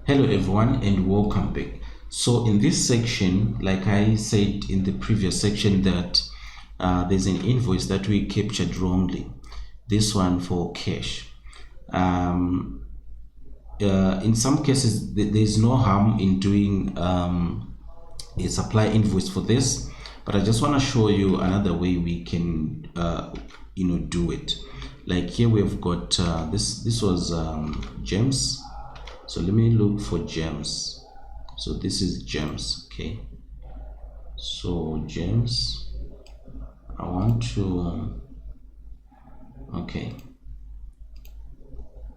Hello everyone and welcome back. So in this section, like I said in the previous section, that there's an invoice that we captured wrongly, this one for cash. In some cases there's no harm in doing a supply invoice for this, but I just want to show you another way we can do it. Like here we've got this was gems. So let me look for gems. So this is gems. Okay, so gems, I want to, okay,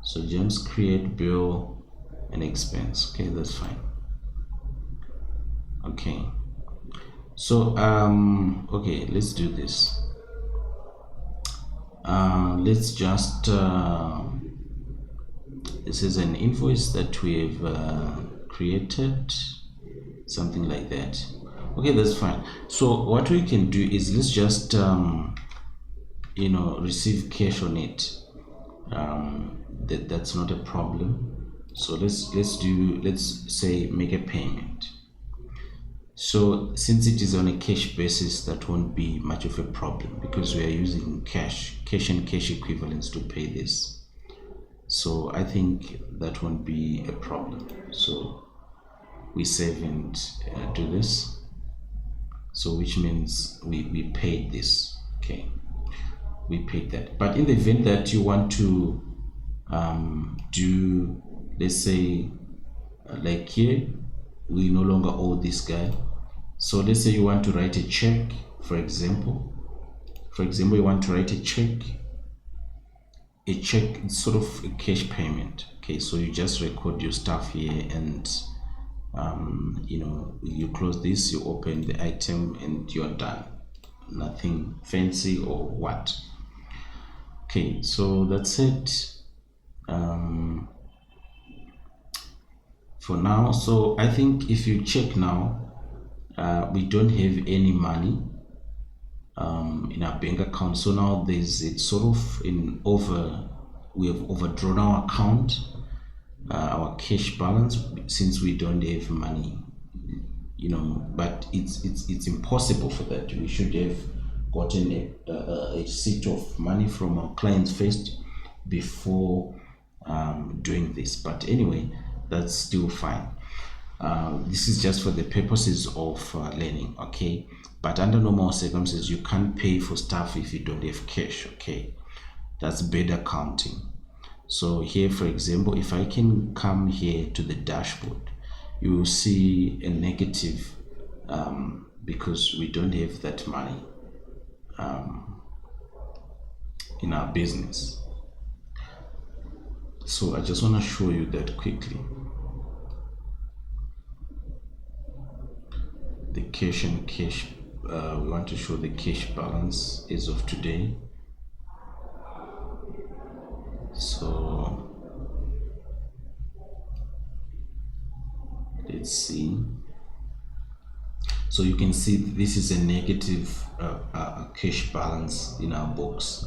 so gems, create bill and expense. Okay, that's fine. Okay, so okay, let's do this. Let's just this is an invoice that we have created, something like that. Okay, that's fine. So what we can do is let's just receive cash on it. That's not a problem. So let's say make a payment. So since it is on a cash basis, that won't be much of a problem because we are using cash and cash equivalents to pay this. So I think that won't be a problem. So we save and do this. So which means we paid this. Okay, we paid that. But in the event that you want to do, let's say like here, we no longer owe this guy. So let's say you want to write a check, for example. You want to write a check. It's sort of a cash payment. Okay, so you just record your stuff here and you close this, you open the item and you're done. Nothing fancy or what. Okay, so that's it for now. So I think if you check now, we don't have any money in our bank account. So now it's sort of we have overdrawn our account, our cash balance, since we don't have money, but it's impossible for that. We should have gotten a receipt of money from our clients first before doing this. But anyway, that's still fine. This is just for the purposes of learning. Okay, but under normal circumstances you can't pay for stuff if you don't have cash. Okay, that's bad accounting. So here, for example, if I can come here to the dashboard, you will see a negative because we don't have that money in our business. So I just want to show you that quickly. The cash and cash, we want to show the cash balance as of today. So let's see. So you can see this is a negative cash balance in our books.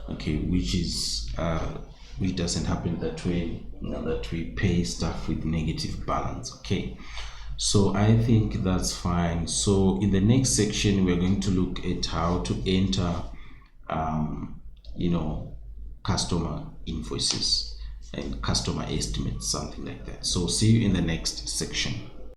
Okay, which doesn't happen that way, that we pay stuff with negative balance. Okay, so I think that's fine. So in the next section we're going to look at how to enter customer invoices and customer estimates, something like that. So see you in the next section.